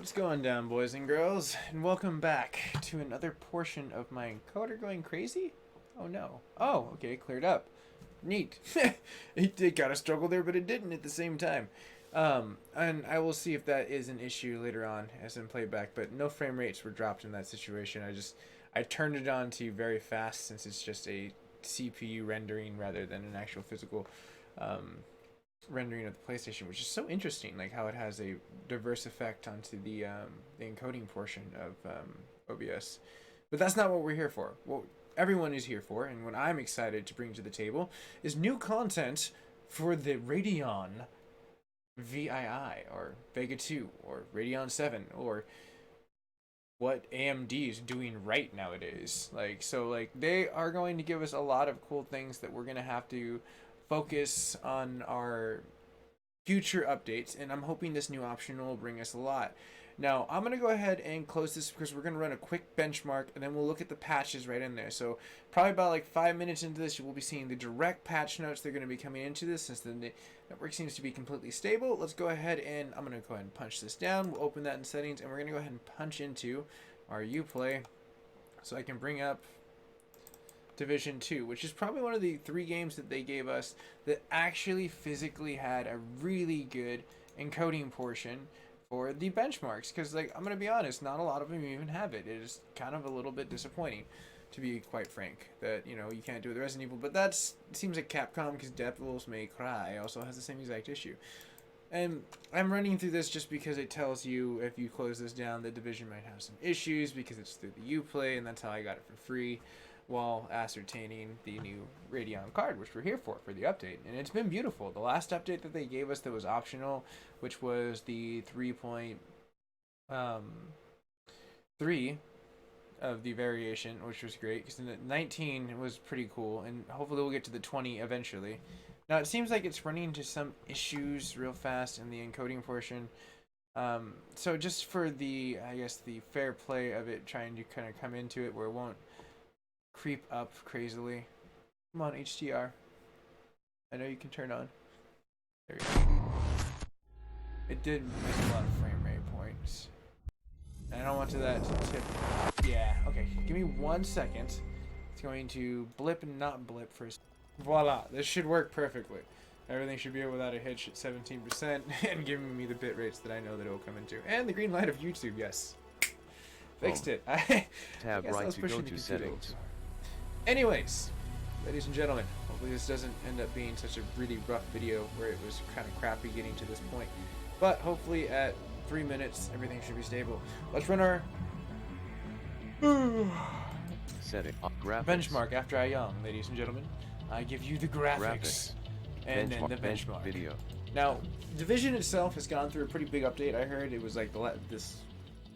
What's going down, boys and girls? And welcome back to another portion of my encoder going crazy? Oh no. Oh, okay, cleared up. Neat. It got a struggle there, but it didn't at the same time. And I will see if that is an issue later on as in playback, but no frame rates were dropped in that situation. I turned it on to very fast since it's just a CPU rendering rather than an actual physical rendering of the PlayStation, which is so interesting, like how it has a diverse effect onto the encoding portion of OBS. But that's not what we're here for. What everyone is here for, and what I'm excited to bring to the table, is new content for the Radeon VII, or Vega 2, or Radeon 7, or what AMD is doing right nowadays. Like they are going to give us a lot of cool things that we're going to have to focus on our future updates, and I'm hoping this new option will bring us a lot. Now, I'm going to go ahead and close this because we're going to run a quick benchmark, and then we'll look at the patches right in there. So probably about like 5 minutes into this, you will be seeing the direct patch notes. They're going to be coming into this since the network seems to be completely stable. Let's go ahead and I'm going to go ahead and punch this down. We'll open that in settings, and we're going to go ahead and punch into our Uplay so I can bring up Division 2, which is probably one of the 3 games that they gave us that actually physically had a really good encoding portion for the benchmarks, because like I'm gonna be honest, not a lot of them even have it. It is kind of a little bit disappointing, to be quite frank, that you can't do it with Resident Evil, but that seems like Capcom, because Devils May Cry also has the same exact issue. And I'm running through this just because it tells you if you close this down, the Division might have some issues because it's through the Uplay, and that's how I got it for free, while ascertaining the new Radeon card, which we're here for the update. And it's been beautiful. The last update that they gave us that was optional, which was the 3.3 of the variation, which was great, because the 19 was pretty cool, and hopefully we'll get to the 20 eventually. Now, it seems like it's running into some issues real fast in the encoding portion. So just for the, I guess, the fair play of it, trying to kind of come into it where it won't creep up crazily. Come on, HDR. I know you can turn on. There we go. It did miss a lot of frame rate points. And I don't want that to tip. Yeah, okay. Give me 1 second. It's going to blip and not blip for a second. Voila. This should work perfectly. Everything should be without a hitch at 17% and giving me the bit rates that I know that it will come into. And the green light of YouTube, yes. Fixed it. Tab right to go to settings. Anyways, ladies and gentlemen, hopefully this doesn't end up being such a really rough video where it was kind of crappy getting to this point. But hopefully at 3 minutes, everything should be stable. Let's run our Setting up graphics. benchmark after I yawn, ladies and gentlemen. I give you the graphics and then the benchmark. Video. Now, Division itself has gone through a pretty big update. I heard it was like this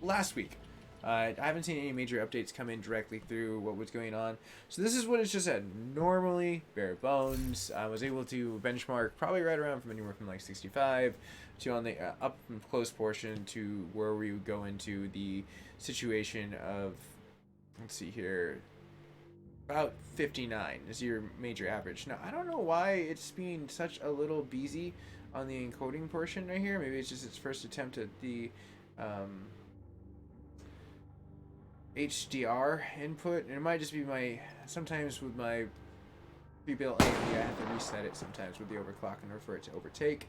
last week. I haven't seen any major updates come in directly through what was going on. So this is what it's just said. Normally, bare bones. I was able to benchmark probably right around from anywhere from like 65 to on the up and close portion to where we would go into the situation of, let's see here, about 59 is your major average. Now, I don't know why it's being such a little busy on the encoding portion right here. Maybe it's just its first attempt at the HDR input, and it might just be sometimes with my pre-built AMD, I have to reset it sometimes with the overclock in order for it to overtake.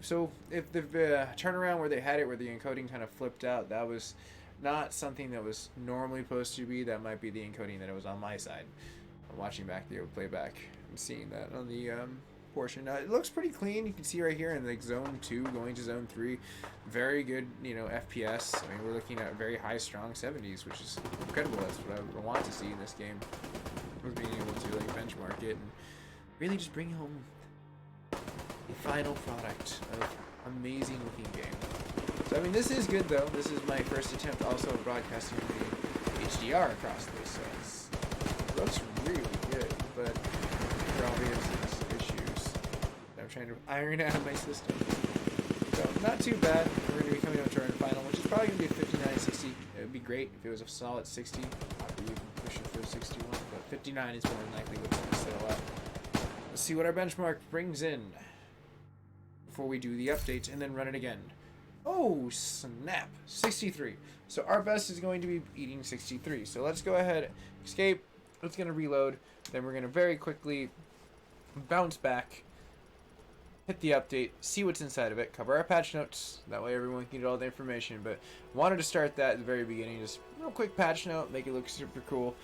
So if the turnaround where they had it, where the encoding kind of flipped out, that was not something that was normally supposed to be. That might be the encoding that it was on my side. I'm watching back the playback and seeing that on the portion. Now, it looks pretty clean. You can see right here in like zone 2 going to zone 3, very good FPS. I mean, we're looking at very high strong 70s, which is incredible. That's what I would want to see in this game, was being able to like benchmark it and really just bring home the final product of amazing looking game. So I mean, this is good though. This is my first attempt also at broadcasting the HDR across this, so it looks really good, but for obvious issues that I'm trying to iron out of my system. So not too bad. We're going to be coming up to our final, which is probably going to be a 59-60. It would be great if it was a solid 60. I'd be even pushing for a 61, but 59 is more than likely what's going to settle out. Let's see what our benchmark brings in before we do the updates and then run it again. Oh, snap. 63. So our best is going to be eating 63. So let's go ahead, escape. It's going to reload. Then we're going to very quickly bounce back, hit the update, see what's inside of it, cover our patch notes. That way everyone can get all the information. But wanted to start that at the very beginning. Just real quick patch note, make it look super cool.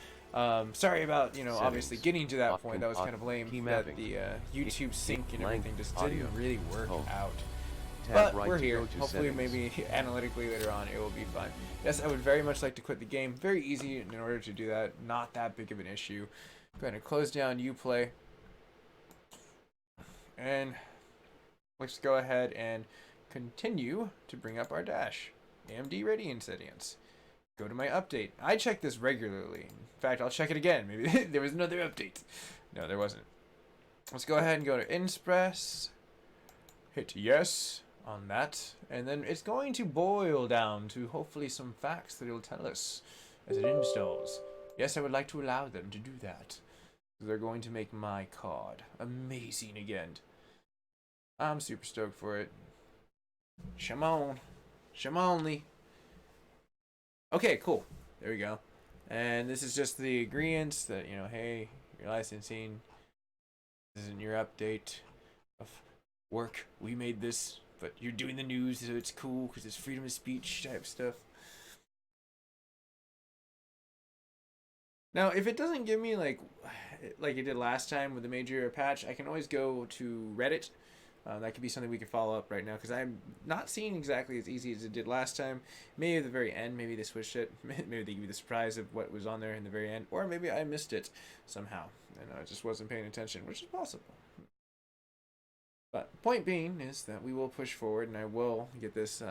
Sorry about, Settings. Obviously getting to that Off point. That was kind of lame. key That mapping. the YouTube sync and Length, everything just audio, didn't really work home. out. Tab But right we're to here. go to Hopefully, settings. maybe analytically later on, it will be fine. Yes, I would very much like to quit the game. Very easy in order to do that. Not that big of an issue. Go ahead and close down Uplay. And let's go ahead and continue to bring up our dash. AMD Radeon settings. Go to my update. I check this regularly. In fact, I'll check it again. Maybe there was another update. No, there wasn't. Let's go ahead and go to Inexpress. Hit yes on that, and then it's going to boil down to hopefully some facts that it'll tell us as it installs. Yes, I would like to allow them to do that. They're going to make my card amazing again. I'm super stoked for it. Shimon. Shimonly. Okay, cool. There we go. And this is just the agreements that, hey, your licensing. This isn't your update of work. We made this, but you're doing the news, so it's cool because it's freedom of speech type stuff. Now, if it doesn't give me like it did last time with the major patch, I can always go to Reddit. That could be something we could follow up right now because I'm not seeing exactly as easy as it did last time. Maybe at the very end, maybe they switched it. Maybe they give me the surprise of what was on there in the very end, or maybe I missed it somehow and I just wasn't paying attention, which is possible. But point being is that we will push forward, and I will get this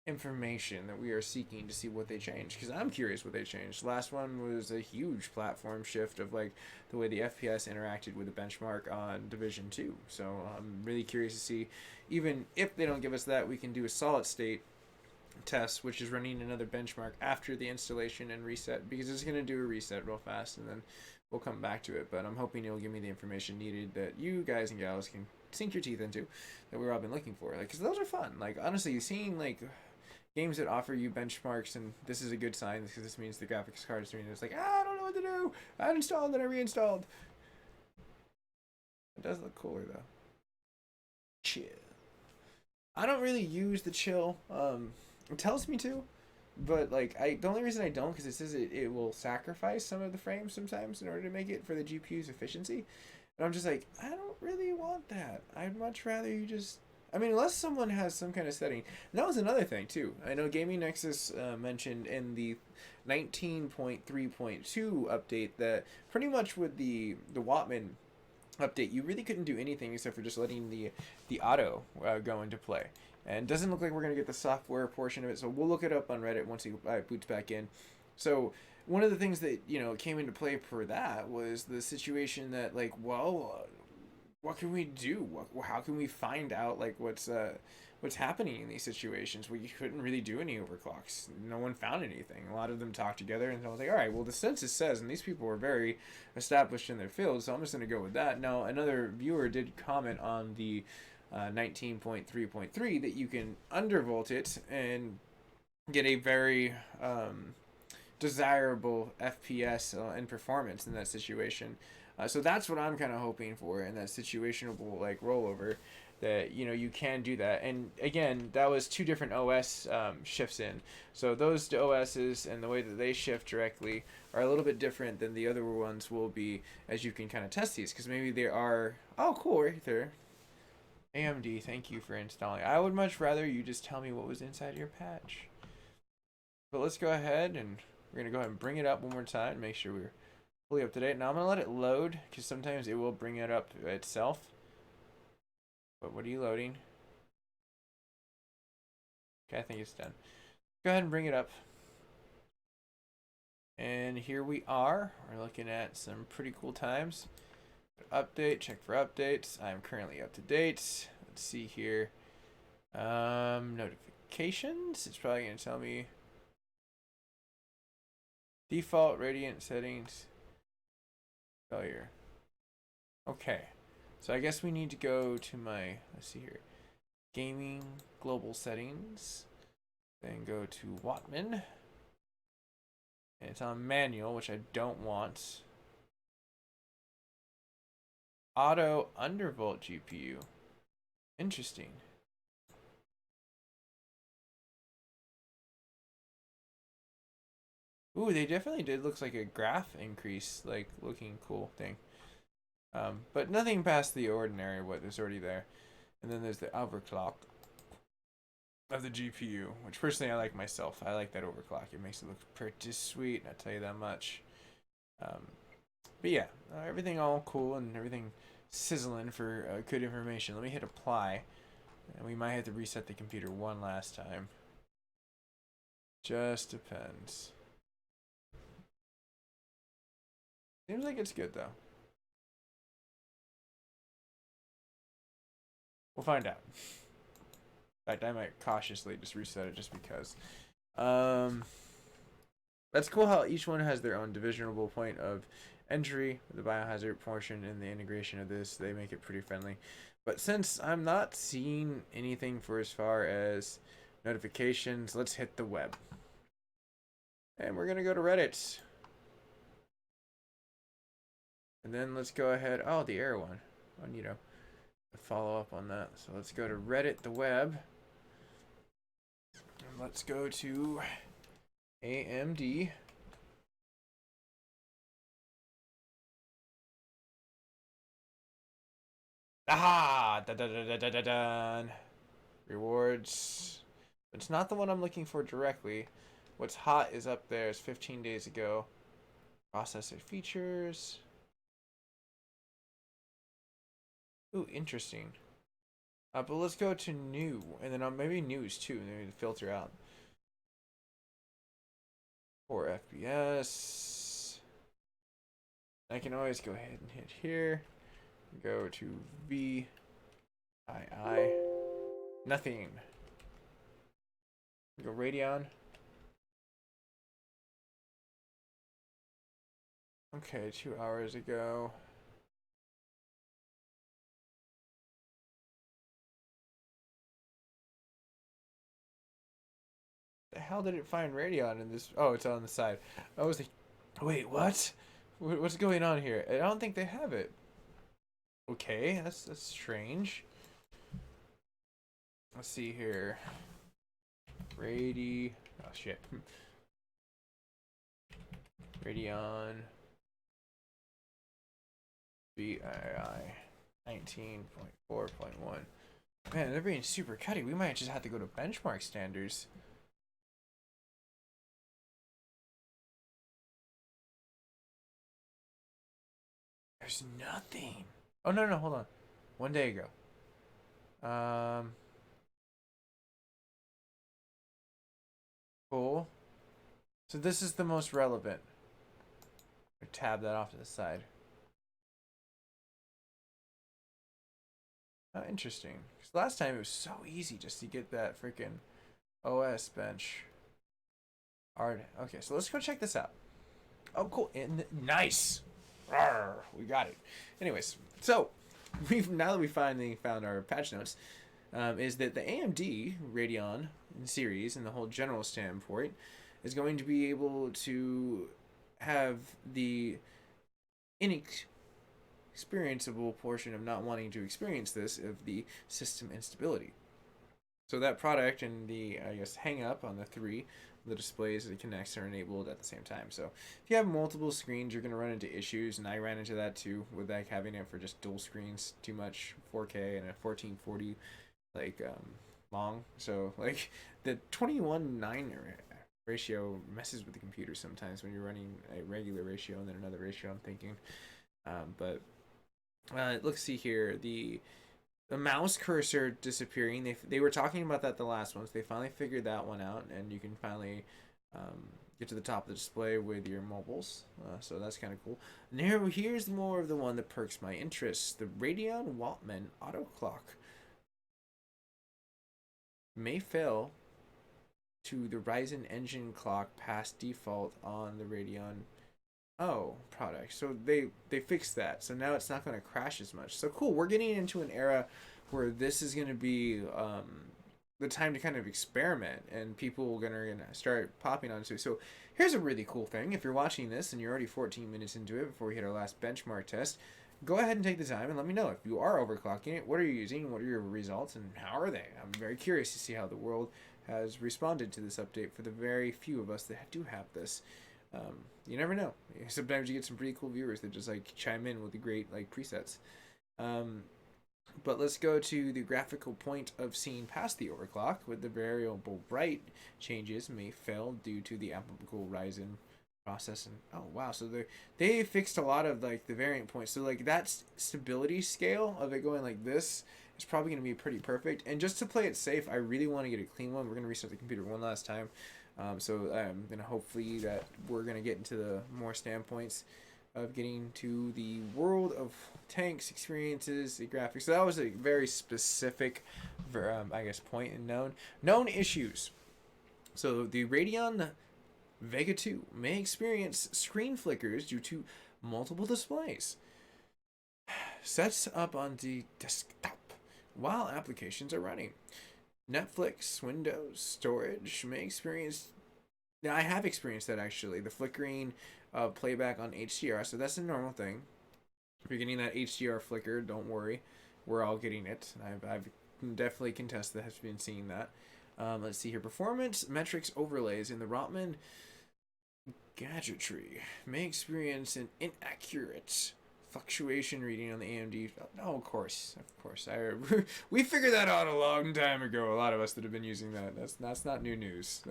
information that we are seeking to see what they changed, because I'm curious what they changed. Last one was a huge platform shift of like the way the FPS interacted with the benchmark on Division 2. So I'm really curious to see, even if they don't give us that, we can do a solid state test, which is running another benchmark after the installation and reset, because it's going to do a reset real fast, and then we'll come back to it. But I'm hoping it'll give me the information needed that you guys and gals can sink your teeth into, that we've all been looking for. Like, because those are fun. Like, honestly, seeing like games that offer you benchmarks, and this is a good sign because this means the graphics card is doing it. It's like, I don't know what to do. I uninstalled and I reinstalled. It does look cooler though. Chill. I don't really use the chill. It tells me to, but like the only reason I don't, because it says it will sacrifice some of the frames sometimes in order to make it for the GPU's efficiency. And I'm just like, I don't really want that. I'd much rather you just, I mean, unless someone has some kind of setting. And that was another thing too. I know Gaming Nexus mentioned in the 19.3.2 update that pretty much with the Wattman update, you really couldn't do anything except for just letting the auto go into play. And it doesn't look like we're going to get the software portion of it, so we'll look it up on Reddit once he boots back in. So one of the things that came into play for that was the situation that, like, well, what can we do? How can we find out like what's happening in these situations where you couldn't really do any overclocks? No one found anything. A lot of them talked together, and I was like, all right, well, the census says, and these people were very established in their field, so I'm just going to go with that. Now, another viewer did comment on the 19.3.3 that you can undervolt it and get a very desirable FPS and performance in that situation. So that's what I'm kind of hoping for in that situationable like rollover, that you can do that. And again, that was two different OS shifts in. So those OSs and the way that they shift directly are a little bit different than the other ones will be, as you can kind of test these, because maybe they are, oh cool, right there. AMD, thank you for installing. I would much rather you just tell me what was inside your patch. But let's go ahead and we're going to go ahead and bring it up one more time and make sure we're fully up to date. Now I'm going to let it load because sometimes it will bring it up itself. But what are you loading? Okay, I think it's done. Go ahead and bring it up. And here we are. We're looking at some pretty cool times. Update, check for updates. I'm currently up to date. Let's see here. Notifications. It's probably going to tell me default Radiant settings. Failure. Okay. So I guess we need to go to my, let's see here, gaming, global settings. Then go to Wattman. And it's on manual, which I don't want. Auto undervolt GPU. Interesting. Ooh, they definitely did. Looks like a graph increase, like looking cool thing. But nothing past the ordinary what is already there. And then there's the overclock of the GPU, which personally I like myself. I like that overclock. It makes it look pretty sweet, I'll tell you that much. But yeah, everything all cool and everything sizzling for good information. Let me hit apply. And we might have to reset the computer one last time. Just depends. Seems like it's good though. We'll find out. In fact, I might cautiously just reset it just because. That's cool how each one has their own divisionable point of entry. The biohazard portion and the integration of this, they make it pretty friendly. But since I'm not seeing anything for as far as notifications, let's hit the web. And we're going to go to Reddit. And then let's go ahead. Oh, the error one. I need to follow up on that. So let's go to Reddit, the web. And let's go to AMD. Aha! Da, da, da, da, da, da, da. Rewards. It's not the one I'm looking for directly. What's hot is up there. It's 15 days ago. Processor features. Ooh, interesting. But let's go to new, and then maybe news too. Maybe filter out. 4 FPS. I can always go ahead and hit here. Go to VII. Nothing. Go Radeon. Okay, 2 hours ago. The hell did it find Radeon in this? Oh, it's on the side. I was like, wait, what? What's going on here? I don't think they have it. Okay, that's strange. Let's see here. Oh shit. Radeon VII 19.4.1. Man, they're being super cutty. We might just have to go to benchmark standards. There's nothing. Oh no, hold on. 1 day ago. Cool. So this is the most relevant. Tab that off to the side. Oh, interesting. Because last time it was so easy just to get that freaking OS bench. Alright. Okay, so let's go check this out. Oh, cool. Nice. Rawr, we got it. Anyways, so now that we finally found our patch notes, is that the AMD Radeon series and the whole general standpoint is going to be able to have the inexperienceable portion of not wanting to experience this of the system instability. So that product and the, I guess, hang up on the 3, the displays that it connects are enabled at the same time. So if you have multiple screens, you're going to run into issues, and I ran into that too with like having it for just dual screens, too much 4K and a 1440 like long. So like the 21:9 ratio messes with the computer sometimes when you're running a regular ratio and then another ratio, I'm thinking. But let's see here, the mouse cursor disappearing. They were talking about that the last ones. They finally figured that one out, and you can finally get to the top of the display with your mobiles. So that's kind of cool. And here's more of the one that perks my interest. The Radeon Wattman auto clock may fail to the Ryzen engine clock past default on the Radeon product. So they fixed that. So now it's not going to crash as much. So cool. We're getting into an era where this is going to be the time to kind of experiment, and people are gonna start popping onto it. So here's a really cool thing. If you're watching this and you're already 14 minutes into it before we hit our last benchmark test, go ahead and take the time and let me know if you are overclocking it. What are you using? What are your results? And how are they? I'm very curious to see how the world has responded to this update for the very few of us that do have this. You never know. Sometimes you get some pretty cool viewers that just like chime in with the great like presets. But let's go to the graphical point of seeing past the overclock with the variable bright changes may fail due to the applicable Ryzen process. And oh wow, so they fixed a lot of like the variant points. So like that stability scale of it going like this is probably going to be pretty perfect. And just to play it safe, I really want to get a clean one. We're going to restart the computer one last time. So I'm going to hopefully that we're going to get into the more standpoints of getting to the world of tanks, experiences, the graphics. So that was a very specific, I guess, point in known issues. So the Radeon Vega 2 may experience screen flickers due to multiple displays. Sets up on the desktop while applications are running. Netflix, Windows, storage may experience. Now I have experienced that actually. The flickering playback on HDR, so that's a normal thing. If you're getting that HDR flicker, don't worry, we're all getting it. I've definitely contested that, have been seeing that. Let's see here. Performance metrics overlays in the Rotman gadgetry may experience an inaccurate fluctuation reading on the AMD. Oh, of course. We figured that out a long time ago. A lot of us that have been using that. That's not new news.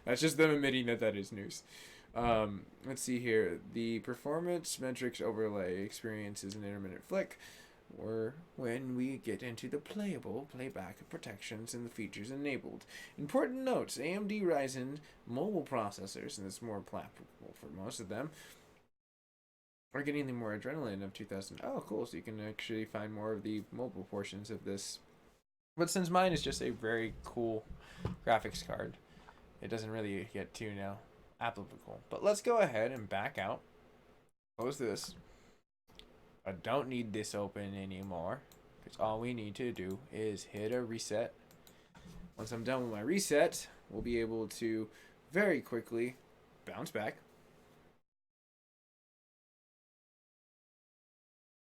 That's just them admitting that is news. Let's see here. The performance metrics overlay experiences an intermittent flick, or when we get into the playable playback protections and the features enabled. Important notes: AMD Ryzen mobile processors, and it's more applicable for most of them, are getting the more adrenaline of 2000. Oh, cool! So you can actually find more of the mobile portions of this. But since mine is just a very cool graphics card, it doesn't really get too applicable. But let's go ahead and back out. Close this. I don't need this open anymore, because all we need to do is hit a reset. Once I'm done with my reset, we'll be able to very quickly bounce back.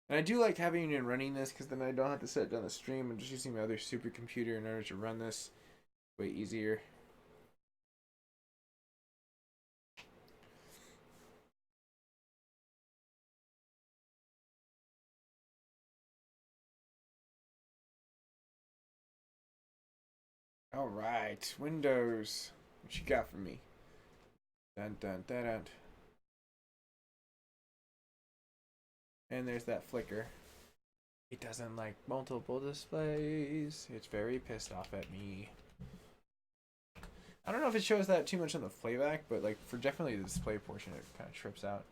And I do like having and running this, because then I don't have to set down the stream. I'm just using my other supercomputer in order to run this. Way easier. All right, Windows. What you got for me? Dun dun dun dun. And there's that flicker. It doesn't like multiple displays. It's very pissed off at me. I don't know if it shows that too much on the playback, but like for definitely the display portion, it kind of trips out.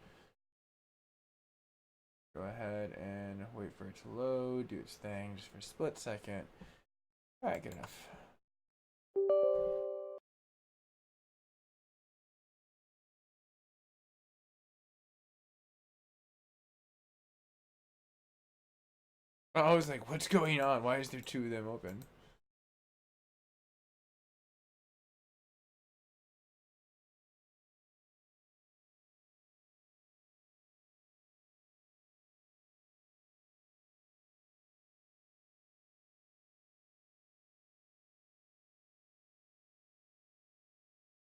Go ahead and wait for it to load, do its thing just for a split second. All right, good enough. I was like, what's going on? Why is there two of them open?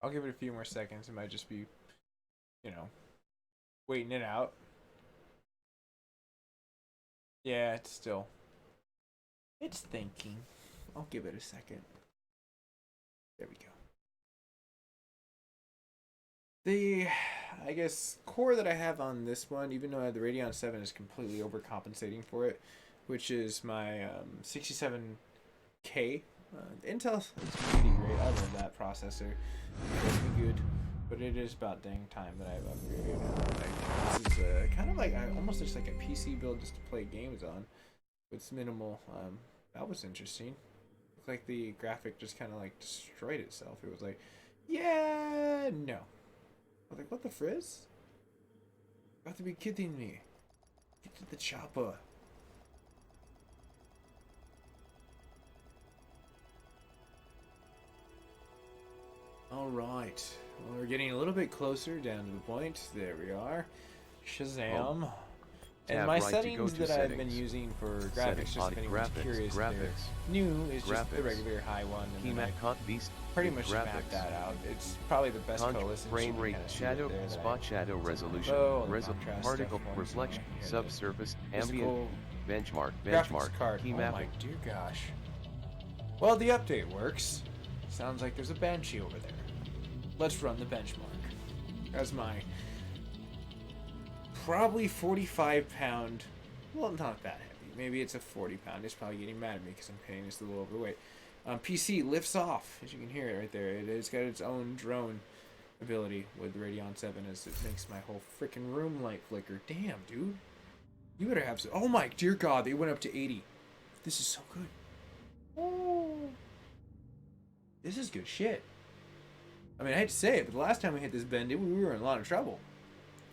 I'll give it a few more seconds. It might just be, waiting it out. Yeah, it's thinking. I'll give it a second. There we go. The, I guess, core that I have on this one, even though I have the Radeon VII, is completely overcompensating for it, which is my 67K. Intel's pretty great. I love that processor. It's good, but it is about dang time that I've upgraded. Like, this is kind of like almost just like a PC build just to play games on, with minimal. That was interesting. Looked like the graphic just kind of like destroyed itself. It was like, yeah, no. I was like, what the frizz? You have to be kidding me. Get to the chopper. Alright. Well, we're getting a little bit closer down to the point. There we are. Shazam. And Tab my right to settings go to that I've been settings. using for graphics, Settings. just if anyone's curious, if they're graphics. new, is just the Graphics. regular high one. And then Keymat cont beast. pretty much graphics. mapped that out. It's probably the best coalescence. Frame rate, shadow, spot shadow resolution, particle, reflection, subsurface, ambient, benchmark, card. key Oh mapping. my dear gosh. Well, the update works. Sounds like there's a banshee over there. Let's run the benchmark. As my probably 45-pound, well, not that heavy. Maybe it's a 40-pound. It's probably getting mad at me because I'm paying this a little overweight. PC lifts off, as you can hear it right there. It's got its own drone ability with the Radeon 7 as it makes my whole freaking room light flicker. Damn, dude. You better have some. Oh my dear God, they went up to 80. This is so good. Oh. This is good shit. I mean, I hate to say it, but the last time we hit this bend, we were in a lot of trouble.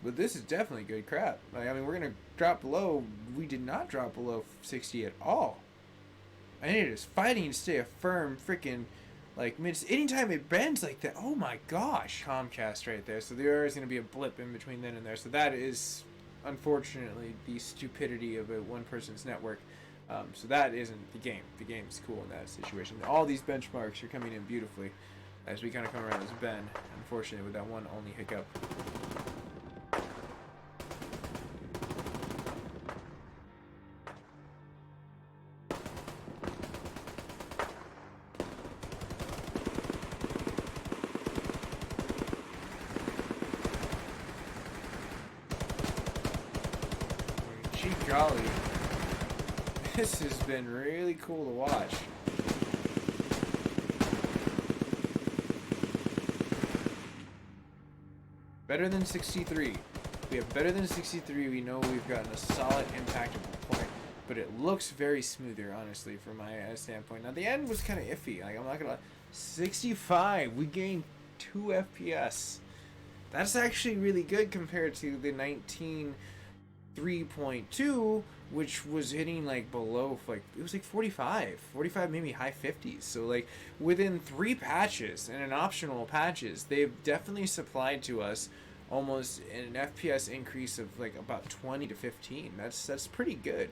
But this is definitely good crap. Like, I mean, we're going to drop below. We did not drop below 60 at all. I need it is fighting to stay a firm freaking, like, anytime it bends like that, oh my gosh. Comcast right there. So there is going to be a blip in between then and there. So that is, unfortunately, the stupidity of a one-person's network. So that isn't the game. The game's cool in that situation. All these benchmarks are coming in beautifully as we kind of come around this bend. Unfortunately, with that one only hiccup. Gee golly. This has been really cool to watch. Better than 63. We have better than 63. We know we've gotten a solid impactable point, but it looks very smoother, honestly, from my standpoint. Now, the end was kind of iffy. Like, I'm not gonna lie. 65. We gained 2 FPS. That's actually really good compared to the 19.3.2, which was hitting like below, like it was like 45, maybe high 50s. So like within 3 patches and an optional patches, they've definitely supplied to us almost an FPS increase of like about 20 to 15. That's pretty good.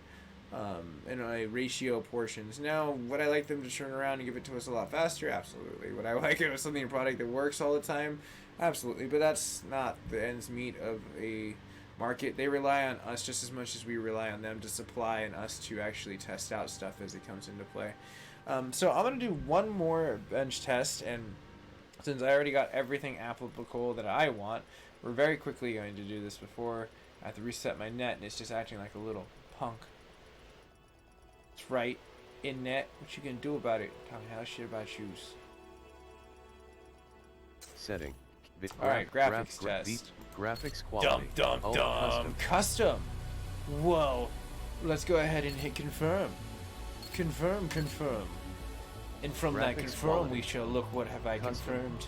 In a ratio portions. Now, would I like them to turn around and give it to us a lot faster? Absolutely. Would I like it with something, a product that works all the time? Absolutely. But that's not the ends meet of a market. They rely on us just as much as we rely on them to supply and us to actually test out stuff as it comes into play. So I'm going to do one more bench test, and since I already got everything applicable that I want, we're very quickly going to do this before I have to reset my net, and it's just acting like a little punk. It's right in net. What you gonna do about it? Tell me how shit about shoes. Setting. Alright, graphics test. Graphics quality. Custom. Whoa. Let's go ahead and hit confirm. Confirm. And from that confirm, quality. we shall look what have I Custom. confirmed.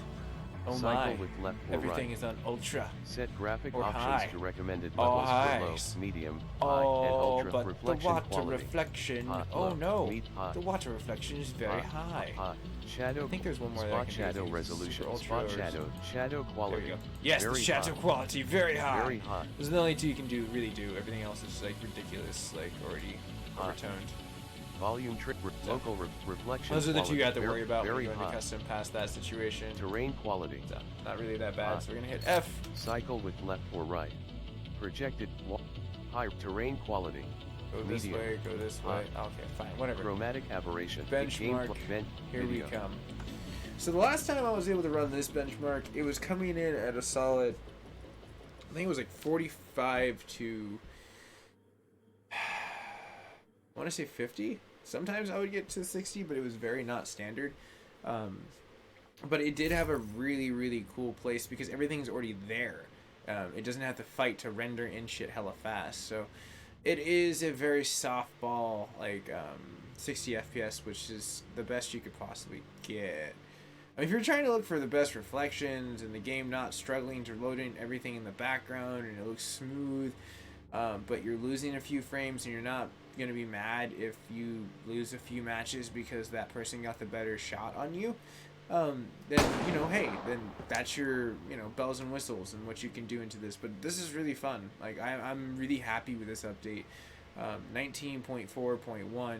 Oh Cycle my. with left or Everything right. is on ultra. Set graphic or options high. to recommended Oh, levels high. for low, medium, high, and Oh, ultra but the reflection water quality. reflection. Hot, Oh low, no. hot, The water reflection is very hot, high. hot. Shadow. I think there's one more that I spot can do. shadow It's resolution. super Spot ultra or shadow There quality. we go. Yes, very the shadow hot. quality, very high. Very hot. Those are the only two you can do, really do. Everything else is like ridiculous, like already Hot. overtoned. Volume local reflection. Those are the two quality. you have to worry about when Very you're going to hot. custom past that situation. Terrain quality. So, not really that bad, Hot. so we're going to hit F. Cycle with left or right. Projected high terrain quality. Go this Medium. way, go this way. Okay, fine, whatever. Chromatic aberration. Benchmark. Here we video. come. So the last time I was able to run this benchmark, it was coming in at a solid, I think it was like 45 to, I want to say 50. Sometimes I would get to 60, but it was very not standard. But it did have a really, really cool place because everything's already there. It doesn't have to fight to render in shit hella fast. So it is a very softball, like 60 FPS, which is the best you could possibly get. I mean, if you're trying to look for the best reflections and the game not struggling to load in everything in the background and it looks smooth, but you're losing a few frames and you're not going to be mad if you lose a few matches because that person got the better shot on you, then, you know, hey, then that's your, you know, bells and whistles and what you can do into this. But this is really fun. Like, I'm really happy with this update. 19.4.1,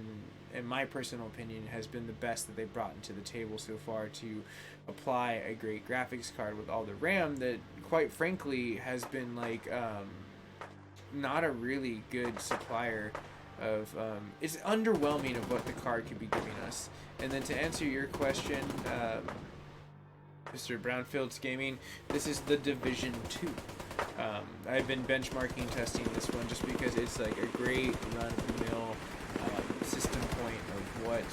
in my personal opinion, has been the best that they've brought into the table so far to apply a great graphics card with all the RAM that, quite frankly, has been like not a really good supplier of it's underwhelming of what the card could be giving us. And then to answer your question, Mr. Brownfield's Gaming, this is the Division 2. I've been benchmarking testing this one just because it's like a great run-of-the-mill system point of what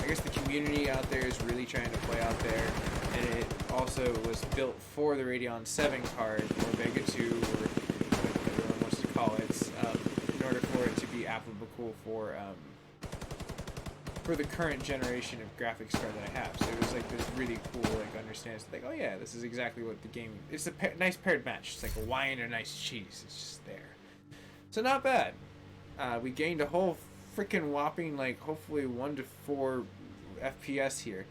I guess the community out there is really trying to play out there. And it also was built for the Radeon VII card, or Vega 2, or whatever everyone wants to call it, in order for it to be applicable for the current generation of graphics card that I have. So it was like this really cool, like, understands, like, oh yeah, this is exactly what the game, it's a nice paired match. It's like a wine and a nice cheese. It's just there. So not bad. We gained a whole freaking whopping, like, hopefully 1 to 4 FPS here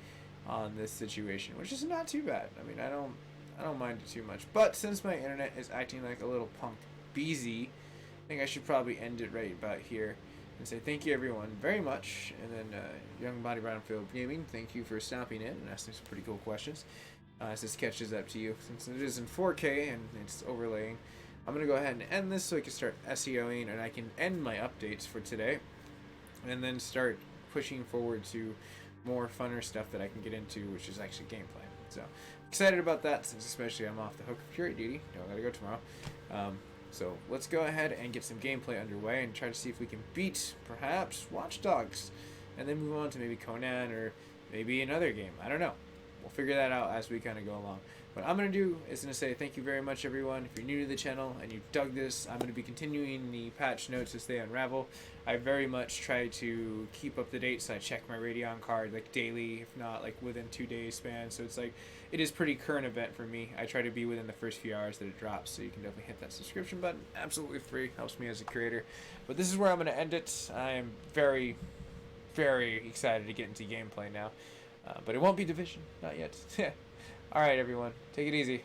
on this situation, which is not too bad. I mean, I don't mind it too much. But since my internet is acting like a little punk beezy, I think I should probably end it right about here and say thank you everyone very much. And then Young Body Brownfield Gaming, thank you for stopping in and asking some pretty cool questions. As this catches up to you, since it is in 4K and it's overlaying, I'm going to go ahead and end this so I can start SEOing and I can end my updates for today and then start pushing forward to more funner stuff that I can get into, which is actually gameplay. So excited about that, since especially I'm off the hook of Curate duty. I gotta go tomorrow. So let's go ahead and get some gameplay underway and try to see if we can beat, perhaps, Watch Dogs. And then move on to maybe Conan or maybe another game. I don't know. We'll figure that out as we kind of go along. What I'm going to do is going to say thank you very much, everyone. If you're new to the channel and you dug this, I'm going to be continuing the patch notes as they unravel. I very much try to keep up to date, so I check my Radeon card like daily, if not like within 2 days span. So it's like, it is pretty current event for me. I try to be within the first few hours that it drops, so you can definitely hit that subscription button. Absolutely free, helps me as a creator. But this is where I'm going to end it. I am very, very excited to get into gameplay now. But it won't be Division, not yet. Alright everyone, take it easy.